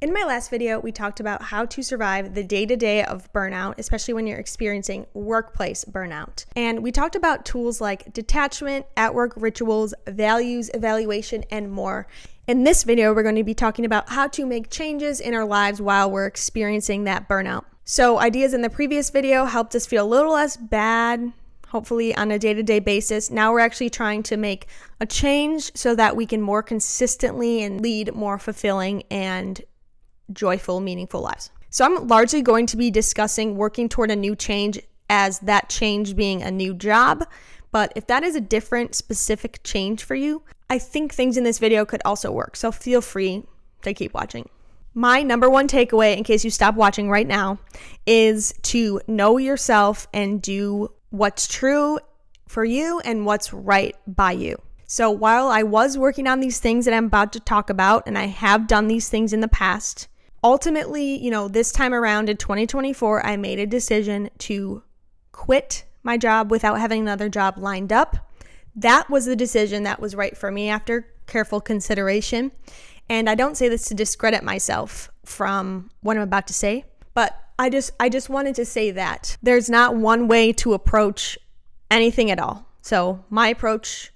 In my last video, we talked about how to survive the day-to-day of burnout, especially when you're experiencing workplace burnout. And we talked about tools like detachment, at-work rituals, values, evaluation, and more. In this video, we're going to be talking about how to make changes in our lives while we're experiencing that burnout. So ideas in the previous video helped us feel a little less bad, hopefully on a day-to-day basis. Now we're actually trying to make a change so that we can more consistently and lead more fulfilling and joyful, meaningful lives. So I'm largely going to be discussing working toward a new change as that change being a new job. But if that is a different specific change for you, I think things in this video could also work. So feel free to keep watching. My number one takeaway, in case you stop watching right now, is to know yourself and do what's true for you and what's right by you. So while I was working on these things that I'm about to talk about, and I have done these things in the past, ultimately, this time around in 2024, I made a decision to quit my job without having another job lined up. That was the decision that was right for me after careful consideration. And I don't say this to discredit myself from what I'm about to say, but I just wanted to say that there's not one way to approach anything at all. So my approach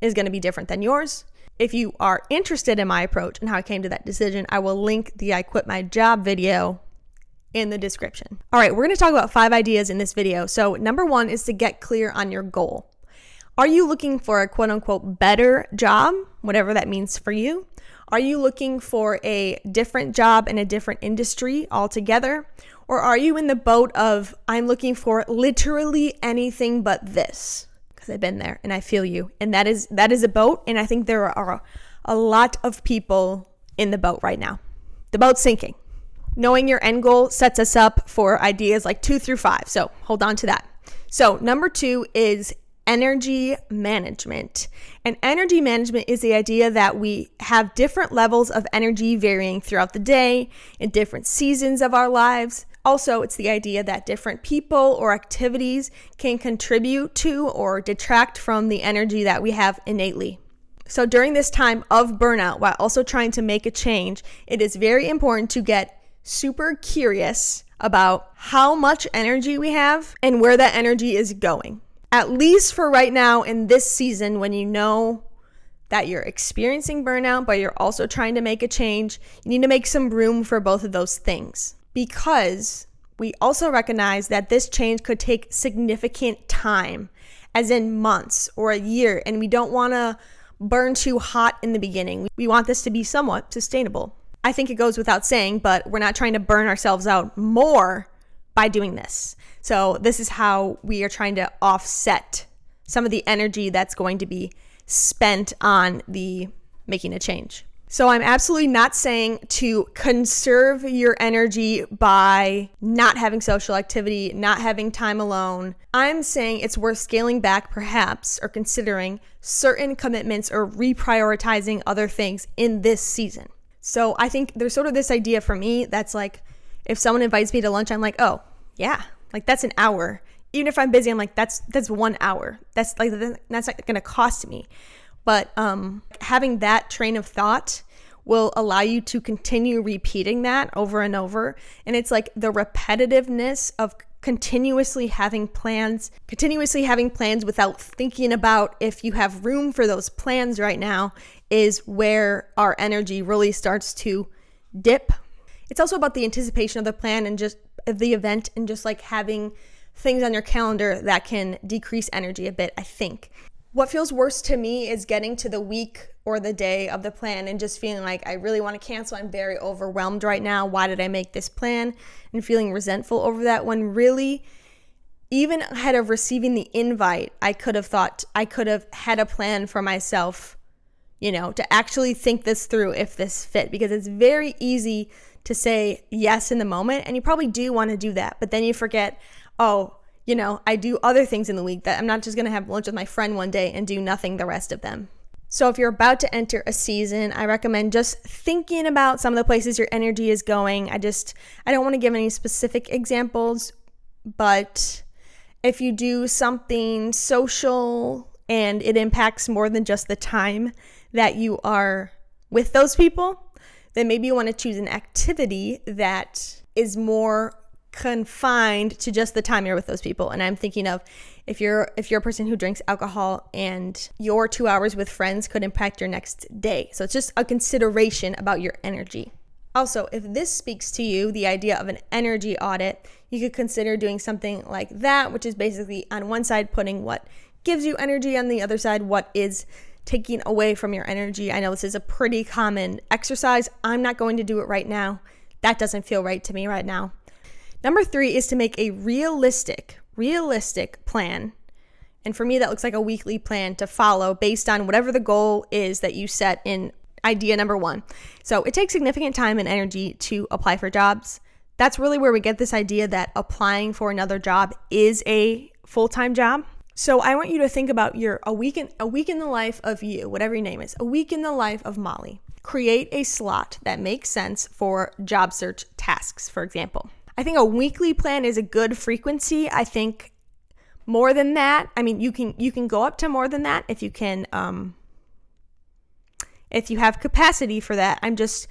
is going to be different than yours. If you are interested in my approach and how I came to that decision, I will link the I Quit My Job video in the description. All right, we're going to talk about 5 ideas in this video. So number 1 is to get clear on your goal. Are you looking for a quote unquote better job, whatever that means for you? Are you looking for a different job in a different industry altogether? Or are you in the boat of, I'm looking for literally anything but this? Because I've been there and I feel you. And that is a boat. And I think there are a lot of people in the boat right now. The boat's sinking. Knowing your end goal sets us up for ideas like 2 through 5. So hold on to that. So number 2 is energy management. And energy management is the idea that we have different levels of energy varying throughout the day in different seasons of our lives. Also, it's the idea that different people or activities can contribute to or detract from the energy that we have innately. So during this time of burnout, while also trying to make a change, it is very important to get super curious about how much energy we have and where that energy is going. At least for right now in this season, when you know that you're experiencing burnout, but you're also trying to make a change, you need to make some room for both of those things. Because we also recognize that this change could take significant time, as in months or a year, and we don't want to burn too hot in the beginning. We want this to be somewhat sustainable. I think it goes without saying, but we're not trying to burn ourselves out more by doing this. So this is how we are trying to offset some of the energy that's going to be spent on the making a change. So I'm absolutely not saying to conserve your energy by not having social activity, not having time alone. I'm saying it's worth scaling back perhaps or considering certain commitments or reprioritizing other things in this season. So I think there's sort of this idea for me that's like, if someone invites me to lunch, I'm like, oh yeah, like that's an hour. Even if I'm busy, I'm like, that's 1 hour. That's not going to cost me. But having that train of thought will allow you to continue repeating that over and over. And it's like the repetitiveness of continuously having plans without thinking about if you have room for those plans right now is where our energy really starts to dip. It's also about the anticipation of the plan and just the event and just like having things on your calendar that can decrease energy a bit, I think. What feels worse to me is getting to the week or the day of the plan and just feeling like I really want to cancel. I'm very overwhelmed right now. Why did I make this plan? And feeling resentful over that when really, even ahead of receiving the invite, I could have had a plan for myself, to actually think this through if this fit, because it's very easy to say yes in the moment. And you probably do want to do that, but then you forget, I do other things in the week that I'm not just going to have lunch with my friend one day and do nothing the rest of them. So if you're about to enter a season, I recommend just thinking about some of the places your energy is going. I don't want to give any specific examples, but if you do something social and it impacts more than just the time that you are with those people, then maybe you want to choose an activity that is more confined to just the time you're with those people. And I'm thinking of if you're a person who drinks alcohol and your 2 hours with friends could impact your next day. So it's just a consideration about your energy. Also, if this speaks to you, the idea of an energy audit, you could consider doing something like that, which is basically on one side putting what gives you energy, on the other side what is taking away from your energy. I know this is a pretty common exercise. I'm not going to do it right now. That doesn't feel right to me right now. Number 3 is to make a realistic plan. And for me, that looks like a weekly plan to follow based on whatever the goal is that you set in idea number 1. So it takes significant time and energy to apply for jobs. That's really where we get this idea that applying for another job is a full-time job. So I want you to think about a week in the life of you, whatever your name is, a week in the life of Molly. Create a slot that makes sense for job search tasks, for example. I think a weekly plan is a good frequency. I think more than that, I mean, you can go up to more than that if you can, if you have capacity for that. I'm just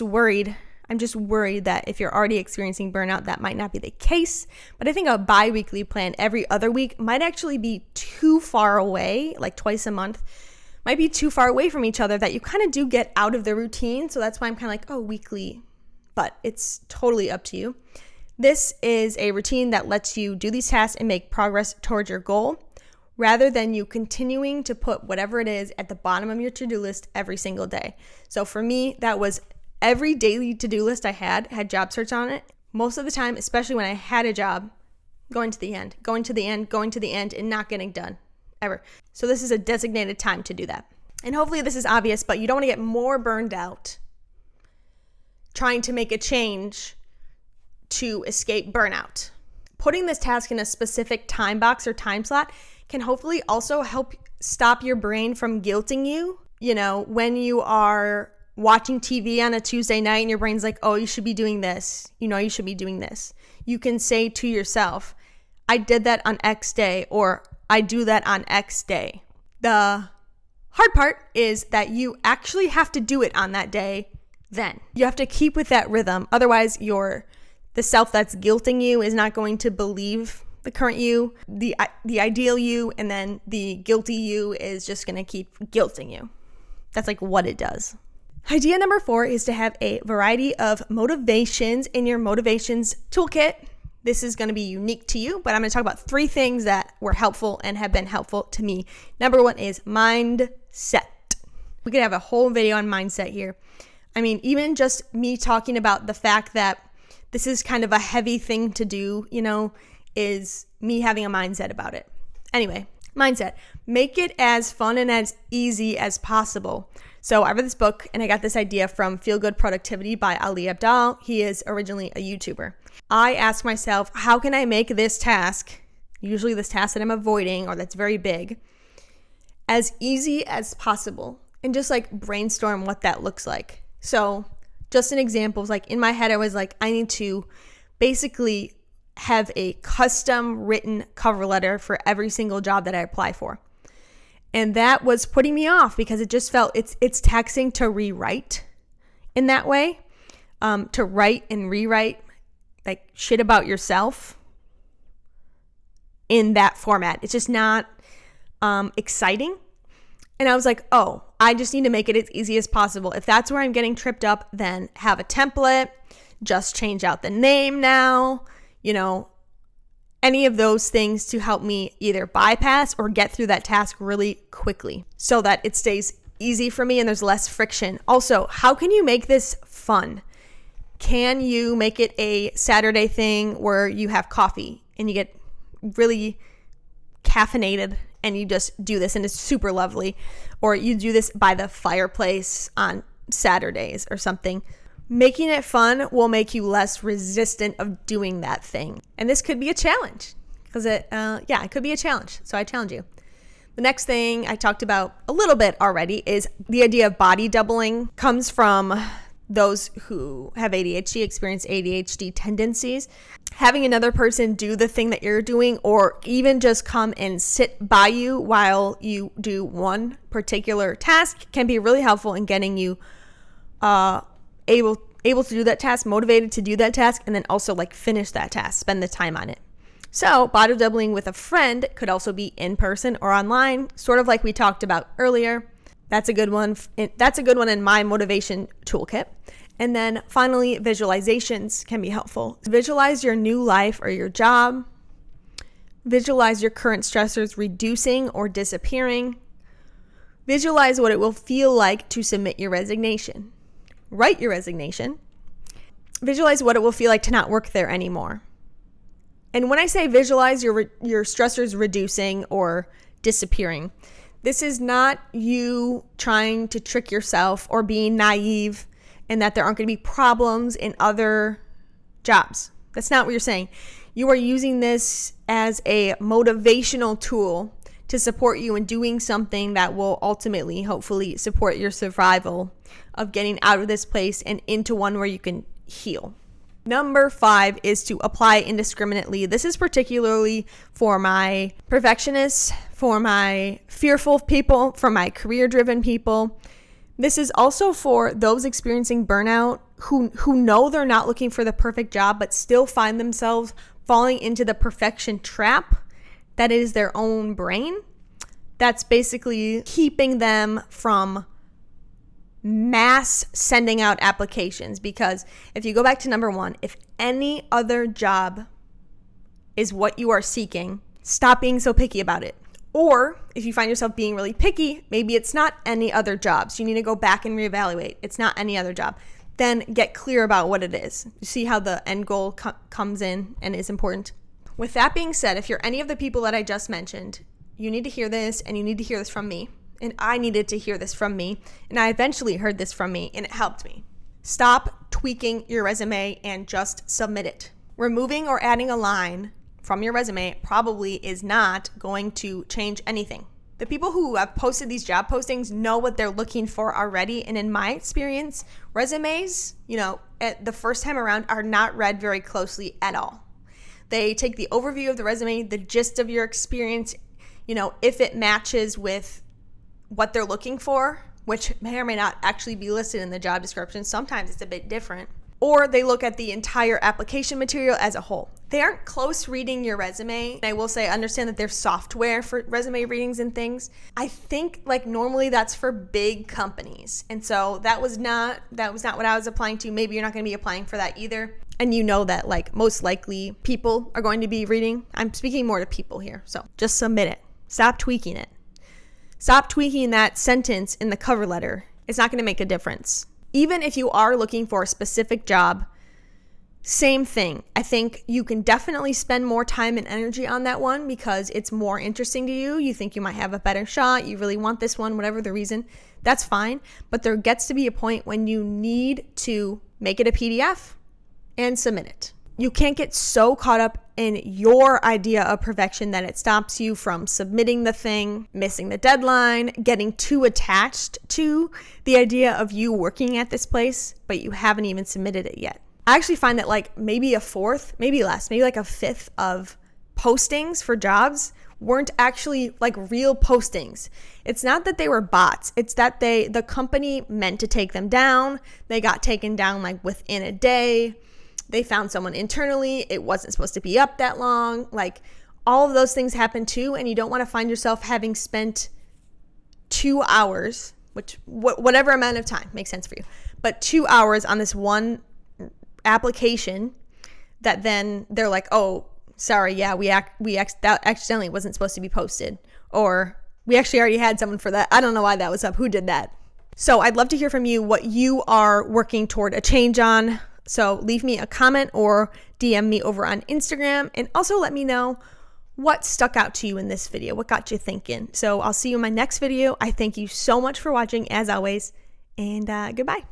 worried that if you're already experiencing burnout, that might not be the case. But I think a bi-weekly plan every other week might actually be too far away, like twice a month, might be too far away from each other that you kind of do get out of the routine. So that's why I'm kind of like, oh, weekly, but it's totally up to you. This is a routine that lets you do these tasks and make progress towards your goal, rather than you continuing to put whatever it is at the bottom of your to-do list every single day. So for me, that was every daily to-do list I had job search on it. Most of the time, especially when I had a job, going to the end, and not getting done, ever. So this is a designated time to do that. And hopefully this is obvious, but you don't want to get more burned out trying to make a change to escape burnout. Putting this task in a specific time box or time slot can hopefully also help stop your brain from guilting you. You know, when you are watching TV on a Tuesday night and your brain's like, oh, you should be doing this. You should be doing this. You can say to yourself, I did that on X day, or I do that on X day. The hard part is that you actually have to do it on that day then. You have to keep with that rhythm. Otherwise, the self that's guilting you is not going to believe the current you, the ideal you, and then the guilty you is just going to keep guilting you. That's like what it does. Idea number 4 is to have a variety of motivations in your motivations toolkit. This is going to be unique to you, but I'm going to talk about 3 things that were helpful and have been helpful to me. Number 1 is mindset. We could have a whole video on mindset here. I mean, even just me talking about the fact that this is kind of a heavy thing to do, is me having a mindset about it. Anyway, mindset. Make it as fun and as easy as possible. So I read this book and I got this idea from Feel Good Productivity by Ali Abdaal. He is originally a YouTuber. I ask myself, how can I make this task, usually this task that I'm avoiding or that's very big, as easy as possible, and just like brainstorm what that looks like. So just an example is like in my head, I was like, I need to basically have a custom written cover letter for every single job that I apply for. And that was putting me off because it just felt it's taxing to rewrite in that way, to write and rewrite like shit about yourself in that format. It's just not exciting. And I was like, oh, I just need to make it as easy as possible. If that's where I'm getting tripped up, then have a template, just change out the name now, any of those things to help me either bypass or get through that task really quickly so that it stays easy for me and there's less friction. Also, how can you make this fun? Can you make it a Saturday thing where you have coffee and you get really caffeinated and you just do this and it's super lovely, or you do this by the fireplace on Saturdays or something? Making it fun will make you less resistant of doing that thing. And this could be a challenge because it could be a challenge. So I challenge you. The next thing I talked about a little bit already is the idea of body doubling. Comes from those who have ADHD, experience ADHD tendencies. Having another person do the thing that you're doing, or even just come and sit by you while you do one particular task, can be really helpful in getting you able to do that task, motivated to do that task, and then also like finish that task, spend the time on it. So body doubling with a friend could also be in person or online, sort of like we talked about earlier. That's a good one. That's a good one in my motivation toolkit. And then finally, visualizations can be helpful. Visualize your new life or your job. Visualize your current stressors reducing or disappearing. Visualize what it will feel like to submit your resignation. Write your resignation. Visualize what it will feel like to not work there anymore. And when I say visualize your stressors reducing or disappearing, this is not you trying to trick yourself or being naive and that there aren't going to be problems in other jobs. That's not what you're saying. You are using this as a motivational tool to support you in doing something that will ultimately, hopefully, support your survival of getting out of this place and into one where you can heal. Number 5 is to apply indiscriminately. This is particularly for my perfectionists, for my fearful people, for my career-driven people. This is also for those experiencing burnout who know they're not looking for the perfect job, but still find themselves falling into the perfection trap that is their own brain. That's basically keeping them from mass sending out applications. Because if you go back to number 1, if any other job is what you are seeking, stop being so picky about it. Or if you find yourself being really picky, maybe it's not any other jobs. You need to go back and reevaluate. It's not any other job. Then get clear about what it is. You see how the end goal comes in and is important. With that being said, if you're any of the people that I just mentioned, you need to hear this, and you need to hear this from me. And I needed to hear this from me. And I eventually heard this from me, and it helped me. Stop tweaking your resume and just submit it. Removing or adding a line from your resume probably is not going to change anything. The people who have posted these job postings know what they're looking for already. And in my experience, resumes, at the first time around are not read very closely at all. They take the overview of the resume, the gist of your experience, if it matches with what they're looking for, which may or may not actually be listed in the job description. Sometimes it's a bit different. Or they look at the entire application material as a whole. They aren't close reading your resume. I will say, understand that there's software for resume readings and things. I think normally that's for big companies. And so that was not what I was applying to. Maybe you're not going to be applying for that either. And that most likely people are going to be reading. I'm speaking more to people here. So just submit it. Stop tweaking it. Stop tweaking that sentence in the cover letter. It's not going to make a difference. Even if you are looking for a specific job, same thing. I think you can definitely spend more time and energy on that one because it's more interesting to you. You think you might have a better shot. You really want this one, whatever the reason. That's fine. But there gets to be a point when you need to make it a PDF and submit it. You can't get so caught up in your idea of perfection that it stops you from submitting the thing, missing the deadline, getting too attached to the idea of you working at this place, but you haven't even submitted it yet. I actually find that maybe a fourth, maybe less, maybe a fifth of postings for jobs weren't actually real postings. It's not that they were bots. It's that the company meant to take them down. They got taken down within a day. They found someone internally. It wasn't supposed to be up that long. All of those things happen too. And you don't want to find yourself having spent 2 hours, whatever amount of time makes sense for you, but 2 hours on this one application that then they're like, oh, sorry. Yeah, that accidentally wasn't supposed to be posted. Or we actually already had someone for that. I don't know why that was up. Who did that? So I'd love to hear from you what you are working toward a change on. So leave me a comment or DM me over on Instagram, and also let me know what stuck out to you in this video, what got you thinking. So I'll see you in my next video. I thank you so much for watching as always, and goodbye.